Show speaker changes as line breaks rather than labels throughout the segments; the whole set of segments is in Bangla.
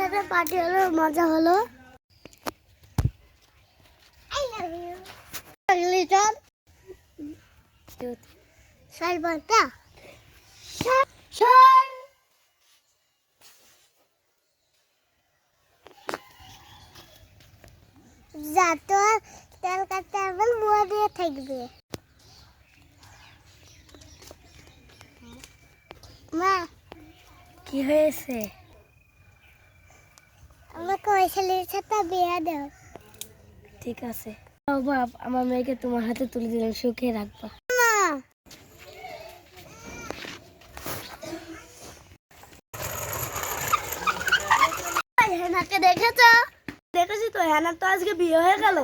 সাথে পার্টি হলো, মজা হলো। আই লাভ ইউ লিটন সাইবারটা শোন যা তো তেল কাটতে আবার মুয়া দিয়ে থাকবে। মা
কি হয়েছে?
আমাকে ওই ছেলের সাথে বিয়ে দাও।
ঠিক আছে বাপ, আমার মেয়েকে তোমার হাতে তুলে দিলাম, সুখে রাখবা।
মা হেনাকে দেখেছো?
দেখেছি তো, হ্যানার তো আজকে বিয়ে হয়ে গেল।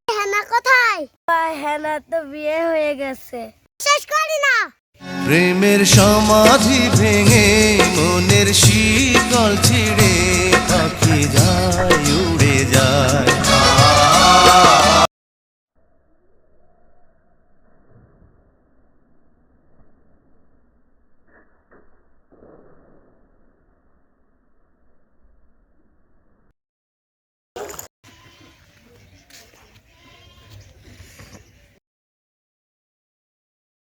হেনা কোথায়?
হ্যানার তো বিয়ে হয়ে গেছে।
শেষ করি না।
প্রেমের সমাধি ভেঙে মনের শীতল ছিঁড়ে পাখি যা